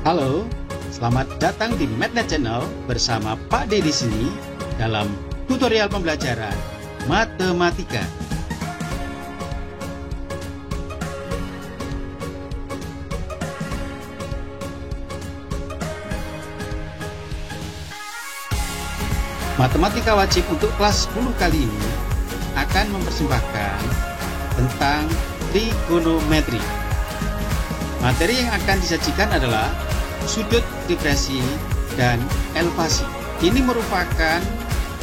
Halo, selamat datang di MathNet Channel bersama Pak D di sini dalam tutorial pembelajaran matematika. Matematika wajib untuk kelas 10 kali ini akan mempersembahkan tentang trigonometri. Materi yang akan disajikan adalah sudut depresi dan elevasi. Ini merupakan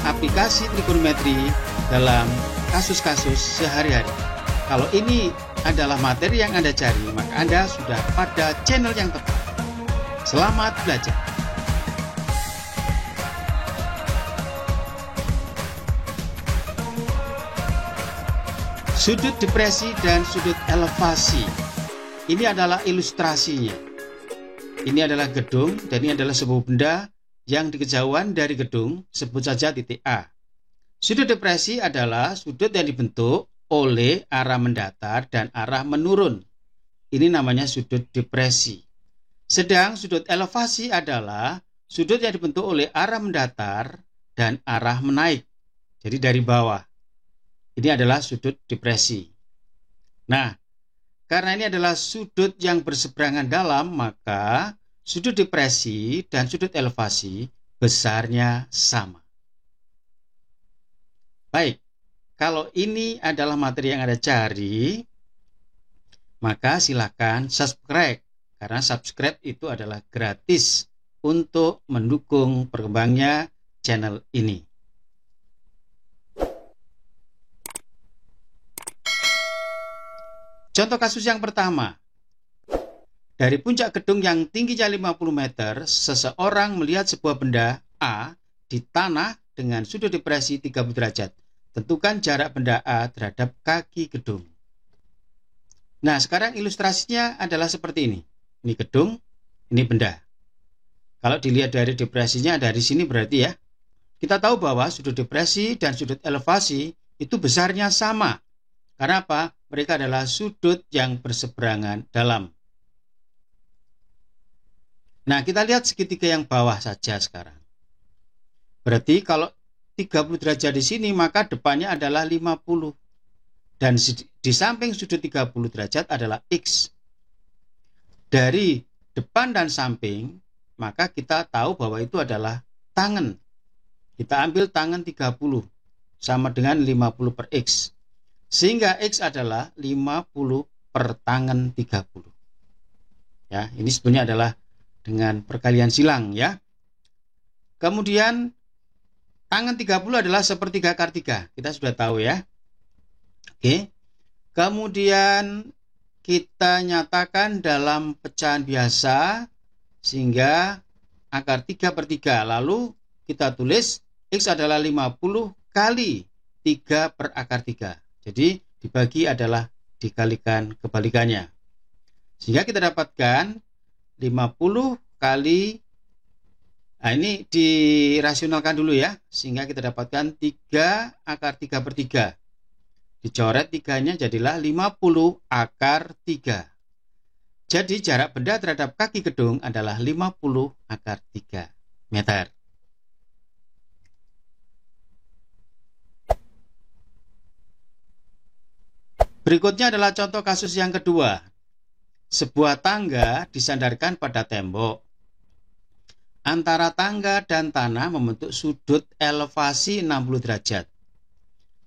aplikasi trigonometri dalam kasus-kasus sehari-hari. Kalau ini adalah materi yang Anda cari, maka Anda sudah pada channel yang tepat. Selamat belajar. Sudut depresi dan sudut elevasi. Ini adalah ilustrasinya. Ini adalah gedung dan ini adalah sebuah benda yang di kejauhan dari gedung, sebut saja titik A. Sudut depresi adalah sudut yang dibentuk oleh arah mendatar dan arah menurun. Ini namanya sudut depresi. Sedang sudut elevasi adalah sudut yang dibentuk oleh arah mendatar dan arah menaik. Jadi dari bawah. Ini adalah sudut depresi. Nah, karena ini adalah sudut yang berseberangan dalam, maka sudut depresi dan sudut elevasi besarnya sama. Baik, kalau ini adalah materi yang Anda cari, maka silakan subscribe. Karena subscribe itu adalah gratis untuk mendukung perkembangannya channel ini. Contoh kasus yang pertama. Dari puncak gedung yang tingginya 50 meter, seseorang melihat sebuah benda A di tanah dengan sudut depresi 30 derajat. Tentukan jarak benda A terhadap kaki gedung. Nah, sekarang ilustrasinya adalah seperti ini. Ini gedung, ini benda. Kalau dilihat dari depresinya dari sini berarti ya, kita tahu bahwa sudut depresi dan sudut elevasi itu besarnya sama. Karena apa? Mereka adalah sudut yang berseberangan dalam. Nah, kita lihat segitiga yang bawah saja sekarang. Berarti kalau 30 derajat di sini, maka depannya adalah 50. Dan di samping sudut 30 derajat adalah X. Dari depan dan samping, maka kita tahu bahwa itu adalah tangen. Kita ambil tangen 30, sama dengan 50 per X. Sehingga X adalah 50 per tangen 30. Ya, ini sebenarnya adalah dengan perkalian silang ya. Kemudian tangen 30 adalah sepertiga akar 3. Kita sudah tahu ya. Oke. Kemudian kita nyatakan dalam pecahan biasa sehingga akar 3 per 3. Lalu kita tulis X adalah 50 kali 3 per akar 3. Jadi dibagi adalah dikalikan kebalikannya. Sehingga kita dapatkan 50 kali, nah ini dirasionalkan dulu ya. Sehingga kita dapatkan 3 akar 3 per 3. Dicoret 3-nya jadilah 50 akar 3. Jadi jarak benda terhadap kaki gedung adalah 50 akar 3 meter. Berikutnya adalah contoh kasus yang kedua. Sebuah tangga disandarkan pada tembok. Antara tangga dan tanah membentuk sudut elevasi 60 derajat.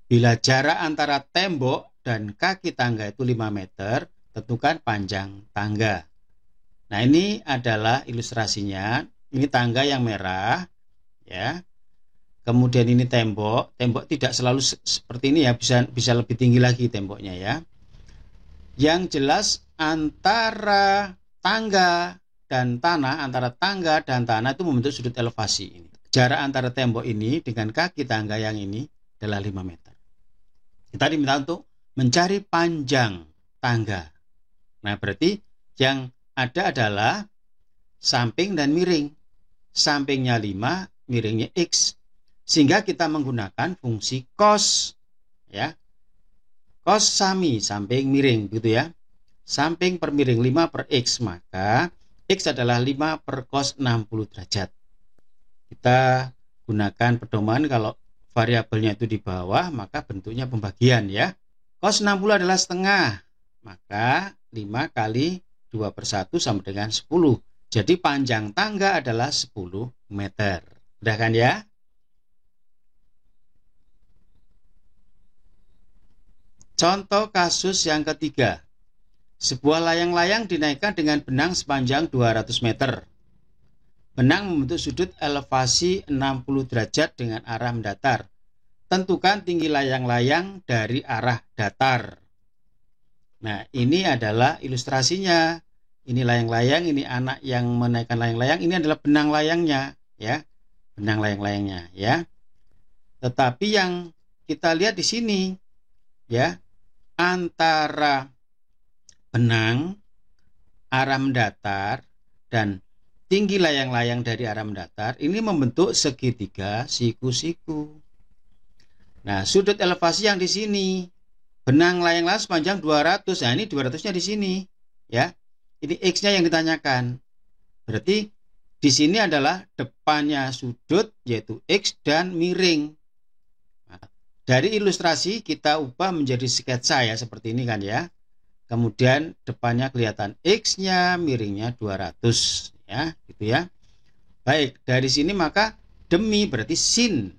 Bila jarak antara tembok dan kaki tangga itu 5 meter, tentukan panjang tangga. Nah, ini adalah ilustrasinya. Ini tangga yang merah, ya. Kemudian ini tembok. Tembok tidak selalu seperti ini ya, bisa lebih tinggi lagi temboknya ya. Yang jelas antara tangga dan tanah, itu membentuk sudut elevasi ini. Jarak antara tembok ini dengan kaki tangga yang ini adalah 5 meter. Kita diminta untuk mencari panjang tangga. Nah, berarti yang ada adalah samping dan miring. Sampingnya 5, miringnya X. Sehingga kita menggunakan fungsi cos, ya. Cos sami, samping miring, gitu ya. Samping per miring 5 per X, maka X adalah 5 per cos 60 derajat. Kita gunakan pedoman kalau variabelnya itu di bawah, maka bentuknya pembagian ya. Cos 60 adalah setengah, maka 5 kali 2 per 1 sama dengan 10. Jadi panjang tangga adalah 10 meter. Udah kan ya? Contoh kasus yang ketiga. Sebuah layang-layang dinaikkan dengan benang sepanjang 200 meter. Benang membentuk sudut elevasi 60 derajat dengan arah mendatar. Tentukan tinggi layang-layang dari arah datar. Nah, ini adalah ilustrasinya. Ini layang-layang, ini anak yang menaikkan layang-layang, ini adalah benang layangnya, ya. Benang layang-layangnya, ya. Tetapi yang kita lihat di sini, ya, antara benang arah mendatar dan tinggi layang-layang dari arah mendatar ini membentuk segitiga siku-siku. Nah, sudut elevasi yang di sini, benang layang-layang sepanjang 200. Nah, ini 200-nya di sini, ya. Ini X-nya yang ditanyakan. Berarti di sini adalah depannya sudut yaitu X dan miring. Nah, dari ilustrasi kita ubah menjadi sketsa ya, seperti ini kan ya. Kemudian depannya kelihatan X-nya, miringnya 200 ya, gitu ya. Baik, dari sini maka demi berarti sin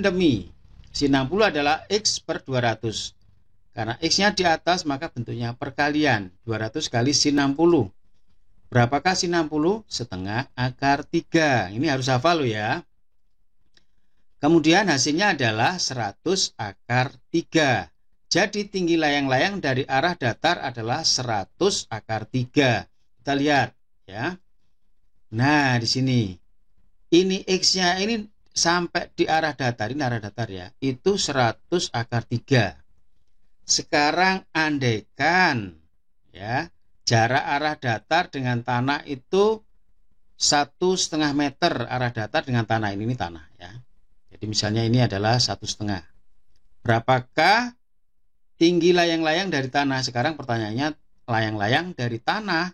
demi. Sin 60 adalah X per 200. Karena X-nya di atas maka bentuknya perkalian. 200 kali sin 60. Berapakah sin 60? Setengah akar 3. Ini harus hafal loh ya. Kemudian hasilnya adalah 100 akar 3. Jadi tinggi layang-layang dari arah datar adalah 100 akar 3. Kita lihat ya. Nah, di sini. Ini X-nya ini sampai di arah datar, ini arah datar ya. Itu 100 akar 3. Sekarang andaikan ya, jarak arah datar dengan tanah itu 1,5 meter arah datar dengan tanah ini tanah ya. Jadi misalnya ini adalah 1,5. Berapakah tinggi layang-layang dari tanah? Sekarang pertanyaannya layang-layang dari tanah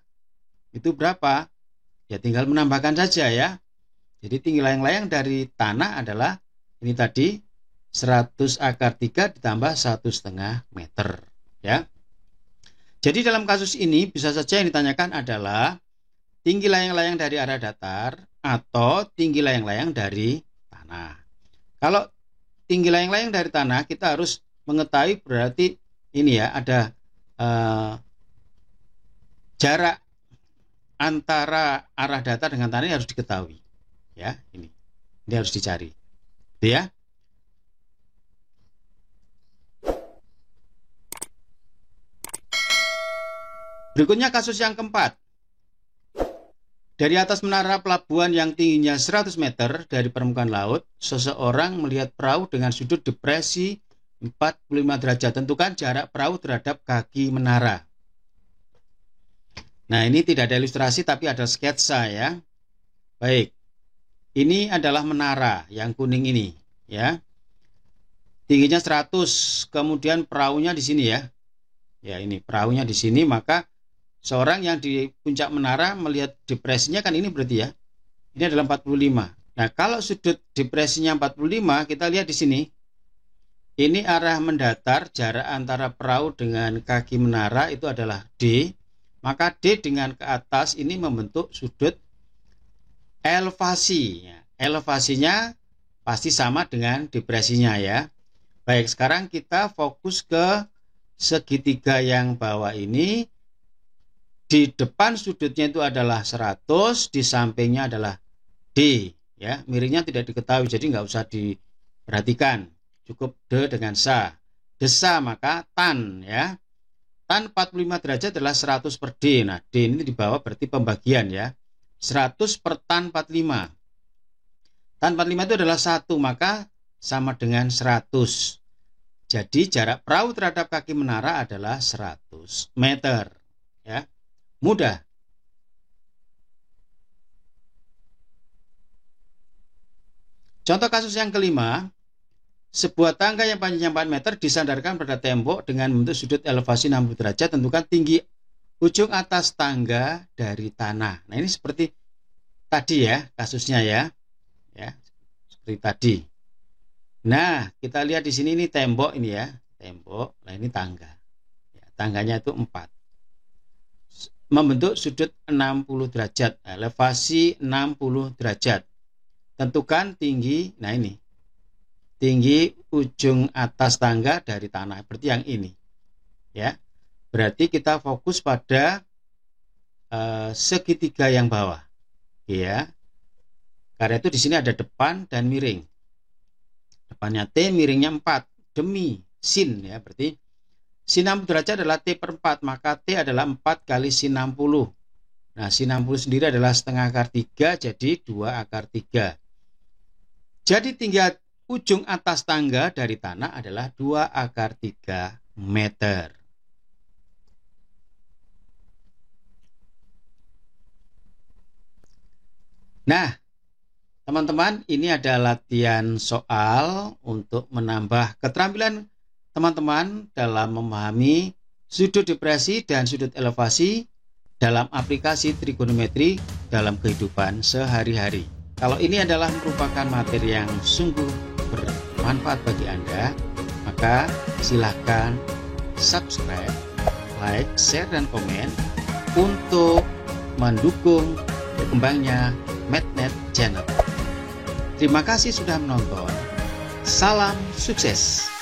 itu berapa? Ya tinggal menambahkan saja ya. Jadi tinggi layang-layang dari tanah adalah ini tadi 100 akar 3 ditambah 1,5 meter ya. Jadi dalam kasus ini bisa saja yang ditanyakan adalah tinggi layang-layang dari arah datar atau tinggi layang-layang dari tanah. Kalau tinggi layang-layang dari tanah kita harus mengetahui berarti ini ya ada jarak antara arah datar dengan tanah ini harus diketahui ya. Ini harus dicari itu ya. Berikutnya kasus yang keempat. Dari atas menara pelabuhan yang tingginya 100 meter dari permukaan laut, seseorang melihat perahu dengan sudut depresi 45 derajat. Tentukan jarak perahu terhadap kaki menara. Nah, ini tidak ada ilustrasi tapi ada sketsa ya. Baik. Ini adalah menara yang kuning ini ya. Tingginya 100, kemudian perahunya di sini ya. Ya, ini perahunya di sini, maka seorang yang di puncak menara melihat depresinya kan ini berarti ya. Ini adalah 45. Nah, kalau sudut depresinya 45, kita lihat di sini. Ini arah mendatar, jarak antara perahu dengan kaki menara itu adalah D. Maka D dengan ke atas ini membentuk sudut elevasi. Elevasinya pasti sama dengan depresinya ya. Baik, sekarang kita fokus ke segitiga yang bawah ini. Di depan sudutnya itu adalah 100, di sampingnya adalah D ya. Miringnya tidak diketahui jadi nggak usah diperhatikan. Cukup D dengan sa. Desa maka tan ya. Tan 45 derajat adalah 100 per D. Nah, D ini di bawah berarti pembagian ya. 100 per tan 45. Tan 45 itu adalah 1, maka sama dengan 100. Jadi jarak perahu terhadap kaki menara adalah 100 meter ya. Mudah. Contoh kasus yang kelima, sebuah tangga yang panjangnya 4 meter disandarkan pada tembok dengan membentuk sudut elevasi 60 derajat. Tentukan tinggi ujung atas tangga dari tanah. Nah, ini seperti tadi ya kasusnya ya. Ya, seperti tadi. Nah, kita lihat di sini ini tembok ini ya, tembok. Nah, ini tangga. Ya, tangganya itu 4. Membentuk sudut 60 derajat, elevasi 60 derajat. Tentukan tinggi, nah ini. Tinggi ujung atas tangga dari tanah, seperti yang ini. Ya. Berarti kita fokus pada segitiga yang bawah. Ya. Karena itu di sini ada depan dan miring. Depannya T, miringnya 4 demi sin ya, berarti sin 60 derajat adalah T per 4, maka T adalah 4 kali sin 60. Nah, sin 60 sendiri adalah setengah akar 3, jadi 2 akar 3. Jadi tinggi ujung atas tangga dari tanah adalah 2 akar 3 meter. Nah, teman-teman, ini ada latihan soal untuk menambah keterampilan teman-teman dalam memahami sudut depresi dan sudut elevasi dalam aplikasi trigonometri dalam kehidupan sehari-hari. Kalau ini adalah merupakan materi yang sungguh bermanfaat bagi Anda, maka silahkan subscribe, like, share, dan komen untuk mendukung berkembangnya MathNet Channel. Terima kasih sudah menonton. Salam sukses.